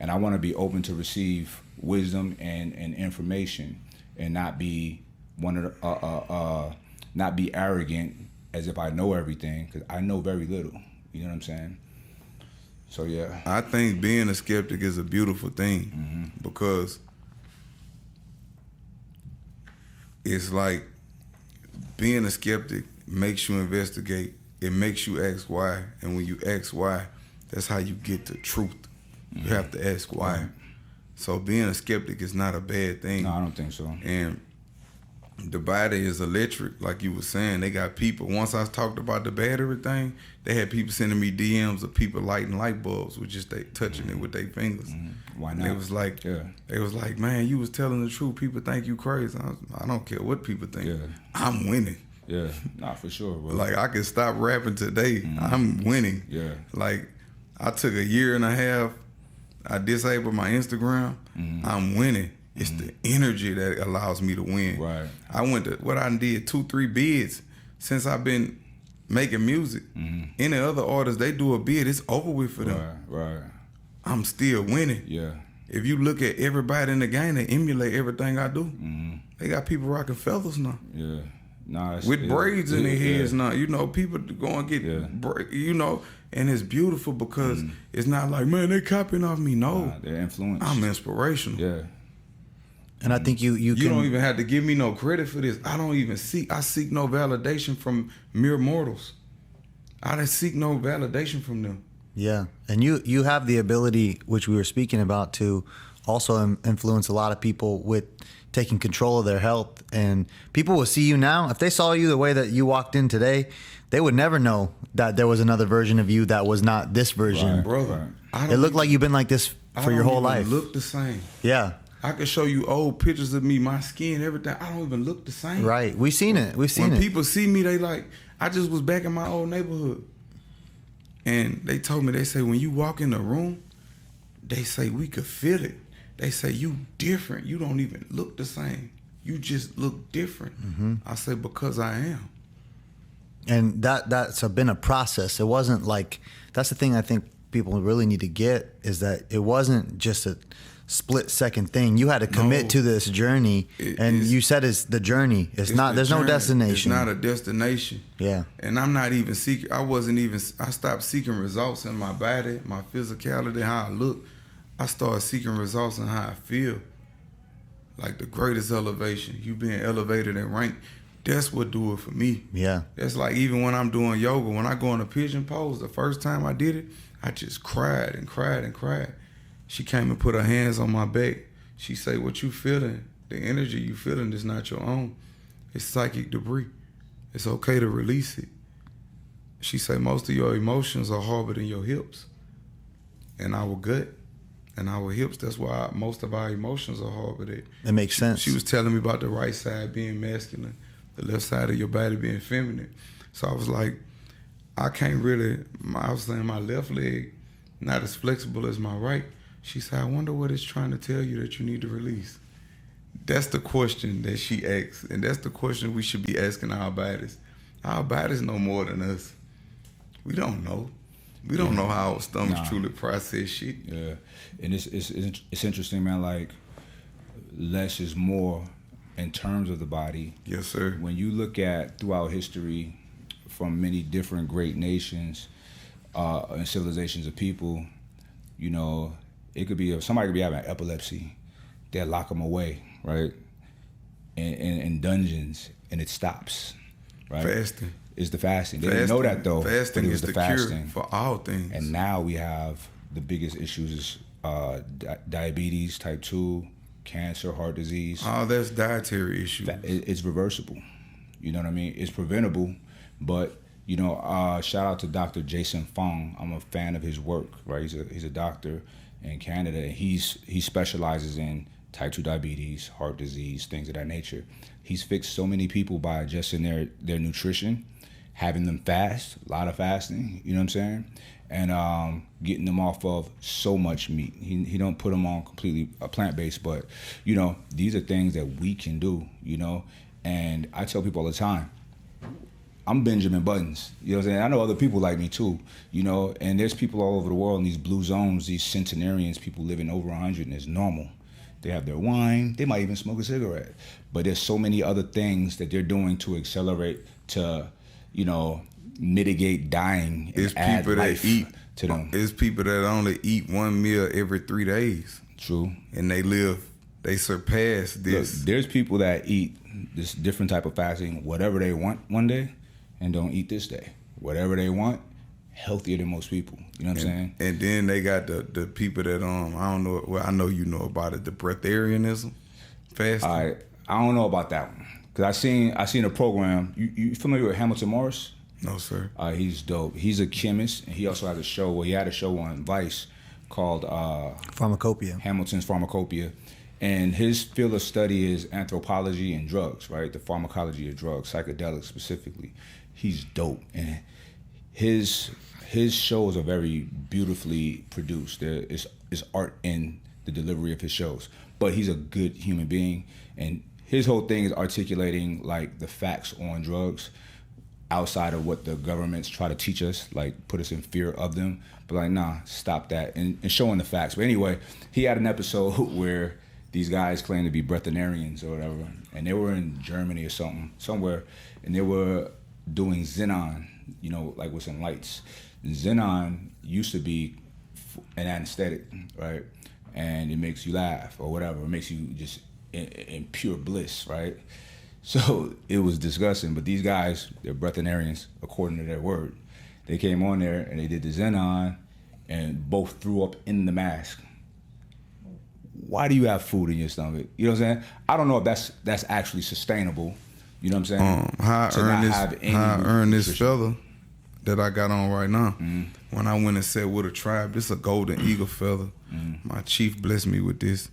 and I want to be open to receive wisdom and information, and not be one of the, not be arrogant as if I know everything, because I know very little. You know what I'm saying? So yeah, I think being a skeptic is a beautiful thing, because it's like being a skeptic makes you investigate. It makes you ask why, and when you ask why, that's how you get the truth. You have to ask why. Right. So being a skeptic is not a bad thing. No, I don't think so. And the body is electric, like you were saying. They got people. Once I talked about the battery thing, they had people sending me DMs of people lighting light bulbs with just touching it with their fingers. Why not? And it was like, they was like, man, you was telling the truth. People think you crazy. I don't care what people think. Yeah. I'm winning. Yeah, not for sure, bro. Like, I could stop rapping today. I'm winning. Yeah. Like, I took a year and a half. I disabled my Instagram. I'm winning. It's the energy that allows me to win. Right. I went to what I did 2-3 bids since I've been making music. Any other artists, they do a bid, it's over with for them. Right. I'm still winning. Yeah. If you look at everybody in the game, they emulate everything I do. They got people rocking feathers now. Yeah. Nah, with braids in their heads now. You know, people go and get, you know, and it's beautiful because it's not like, man, they copying off me. No. Nah, they're influenced. I'm inspirational. Yeah. And I think you don't even have to give me no credit for this. I seek no validation from mere mortals. I don't seek no validation from them. Yeah, and you have the ability, which we were speaking about, to also influence a lot of people with taking control of their health. And people will see you now. If they saw you the way that you walked in today, they would never know that there was another version of you that was not this version. Right, brother. It looked like you've been like this for your whole life. Look the same. Yeah. I could show you old pictures of me, my skin, everything. I don't even look the same. Right. We've seen it. When people see me, they like, I just was back in my old neighborhood. And they told me, they say, when you walk in the room, they say, we could feel it. They say, you different. You don't even look the same. You just look different. I say, because I am. And that's been a process. It wasn't like, that's the thing I think people really need to get, is that it wasn't just a split-second thing. You had to commit to this journey, and you said it's the journey. It's not. There's no destination. It's not a destination. Yeah. And I'm not even seeking. I stopped seeking results in my body, my physicality, how I look. I started seeking results in how I feel. Like the greatest elevation. You being elevated and ranked. That's what do it for me. Yeah. That's like even when I'm doing yoga, when I go in a pigeon pose, the first time I did it, I just cried and cried and cried. She came and put her hands on my back. She say, what you feeling, the energy you feeling is not your own. It's psychic debris. It's okay to release it. She say, most of your emotions are harbored in your hips and our gut and our hips. That's why most of our emotions are harbored there. It makes sense. She was telling me about the right side being masculine, the left side of your body being feminine. So I was like, I can't really, I was saying my left leg, not as flexible as my right. She said, I wonder what it's trying to tell you that you need to release. That's the question that she asks, and that's the question we should be asking our bodies. Our bodies know more than us. We don't know. We don't know how our stomachs truly process shit. Yeah, and it's interesting, man. Like, less is more in terms of the body. Yes, sir. When you look at throughout history, from many different great nations and civilizations of people, you know, it could be somebody could be having epilepsy. They'll lock them away, right? In dungeons, and it stops, right? Fasting. It's the fasting. They didn't know that though. Fasting is the cure for all things. And now we have the biggest issues is diabetes, type 2, cancer, heart disease. Oh, that's dietary issues. It's reversible. You know what I mean? It's preventable, but you know, shout out to Dr. Jason Fung. I'm a fan of his work, right? He's a doctor in Canada. He specializes in type 2 diabetes, heart disease, things of that nature. He's fixed so many people by adjusting their nutrition, having them fast, a lot of fasting, you know what I'm saying? And getting them off of so much meat. He don't put them on completely plant-based, but, you know, these are things that we can do, you know? And I tell people all the time, I'm Benjamin Buttons. You know what I'm saying? I know other people like me too, you know, and there's people all over the world in these blue zones, these centenarians, people living over 100, and it's normal. They have their wine. They might even smoke a cigarette. But there's so many other things that they're doing to accelerate, to, you know, mitigate dying and It's add people life that eat to them. It's people that only eat one meal every 3 days. True. And they surpass this. Look, there's people that eat this different type of fasting, whatever they want one day, and don't eat this day. Whatever they want, healthier than most people. You know what I'm saying? And then they got the people that I don't know. Well, I know you know about it. The breatharianism fasting. I don't know about that one, cause I seen a program. You familiar with Hamilton Morris? No, sir. He's dope. He's a chemist, and he also has a show. Well, he had a show on Vice called Pharmacopoeia. Hamilton's Pharmacopoeia. And his field of study is anthropology and drugs, right? The pharmacology of drugs, psychedelics specifically. He's dope, and his shows are very beautifully produced. There is art in the delivery of his shows, but he's a good human being, and his whole thing is articulating like the facts on drugs outside of what the governments try to teach us, like put us in fear of them. But like, nah, stop that, and showing the facts. But anyway, he had an episode where these guys claim to be breatharians or whatever, and they were in Germany or somewhere, and they were doing Xenon, you know, like with some lights. Xenon used to be an anesthetic, right? And it makes you laugh or whatever. It makes you just in pure bliss, right? So it was disgusting, but these guys, they're breatharians, according to their word. They came on there and they did the Xenon and both threw up in the mask. Why do you have food in your stomach? You know what I'm saying? I don't know if that's actually sustainable. You know what I'm saying? How I earned this feather that I got on right now. Mm-hmm. When I went and sat with a tribe, this is a golden eagle feather. Mm-hmm. My chief blessed me with this.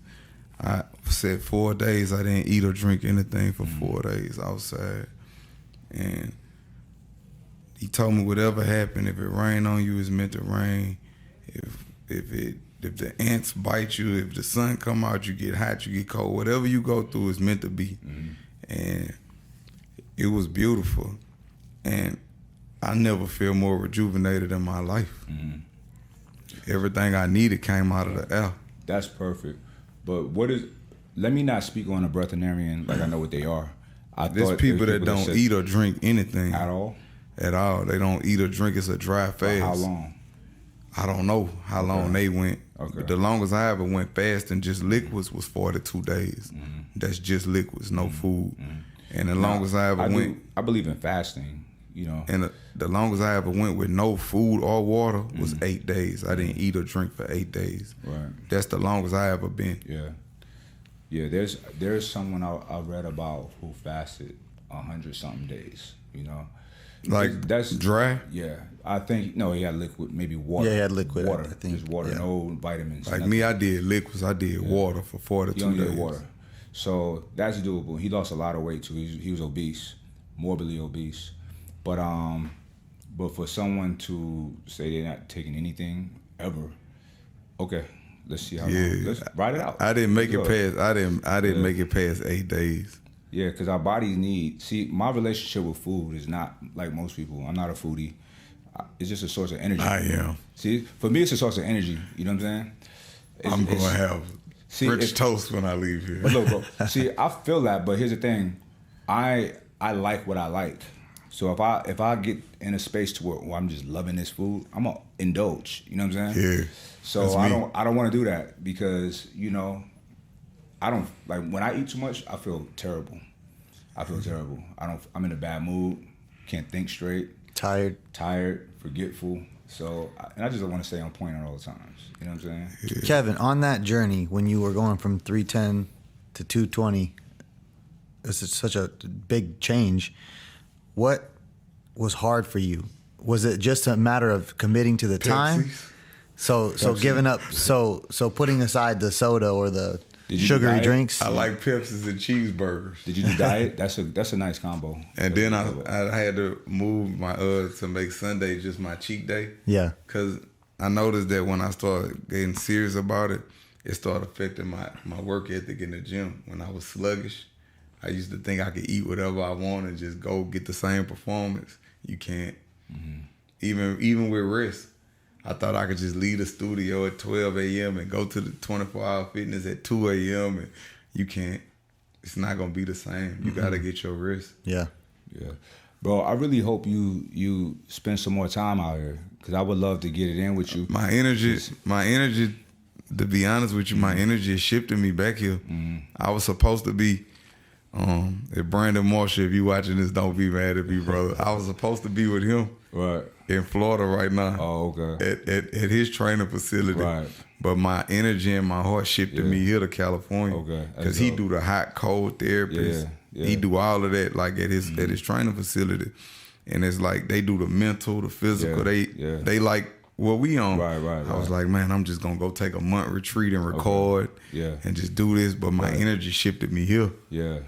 I said 4 days I didn't eat or drink anything for 4 days outside. And he told me whatever happened, if it rained on you, it's meant to rain. If the ants bite you, if the sun come out, you get hot, you get cold. Whatever you go through is meant to be. Mm-hmm. And it was beautiful. And I never feel more rejuvenated in my life. Mm-hmm. Everything I needed came out of the air. That's perfect. But let me not speak on a breatharian like I know what they are. There's people that don't eat or drink anything. At all? At all. They don't eat or drink. It's a dry fast. For how long? I don't know how long they went. Okay. But the longest I ever went fast and just liquids was 42 days. Mm-hmm. That's just liquids, no food. Mm-hmm. And the longest I ever went... I believe in fasting, you know. And the longest I ever went with no food or water was 8 days. I didn't eat or drink for 8 days. Right. That's the longest I ever been. Yeah. Yeah, there's someone I read about who fasted 100-something days, you know. Like that's dry? Yeah. I think, no, he had liquid, maybe water. Yeah, he had liquid. Water. I think. Just water, no vitamins. Like me, I did liquids. I did water for 42 days. Did water. So that's doable. He lost a lot of weight too. He was obese, morbidly obese. But for someone to say they're not taking anything ever, okay, let's see how long. Let's ride it out. I didn't make it past. I didn't make it past 8 days. Yeah, because our bodies need. See, my relationship with food is not like most people. I'm not a foodie. It's just a source of energy. I am. See, for me, it's a source of energy. You know what I'm saying? I'm going to have rich toast when I leave here. But look, bro. See, I feel that, but here's the thing. I like what I like. So if I get in a space to where I'm just loving this food, I'm gonna indulge. You know what I'm saying? Yeah. So I don't want to do that because I don't like when I eat too much. I feel terrible. I'm in a bad mood. Can't think straight. Tired, forgetful. So I just don't want to stay on point at all times. You know what I'm saying? Yeah. Kevin, on that journey when you were going from 310 to 220, it's such a big change. What was hard for you? Was it just a matter of committing to the time? So giving up, so putting aside the soda or the sugary drinks? I like Pepsis and cheeseburgers. Did you do diet? That's a nice combo. And then I had to move my to make Sunday just my cheat day. Yeah. Because I noticed that when I started getting serious about it, it started affecting my work ethic in the gym. When I was sluggish, I used to think I could eat whatever I want and just go get the same performance. You can't. Even with rest. I thought I could just leave the studio at 12 a.m. and go to the 24-hour fitness at 2 a.m. and you can't. It's not gonna be the same. You gotta get your rest. Yeah. Yeah. Bro, I really hope you spend some more time out here because I would love to get it in with you. My energy, to be honest with you, my energy is shifting me back here. I was supposed to be, if Brandon Marshall, if you watching this, don't be mad at me, brother. I was supposed to be with him in Florida right now. Oh, okay. At his training facility. Right. But my energy and my heart shifted me here to California. Okay. Because he do the hot, cold therapist. Yeah. He do all of that like at his training facility. And it's like they do the mental, the physical. They like what we on. Right. I was like, man, I'm just gonna go take a month retreat and record and just do this. But my energy shifted me here. Yeah.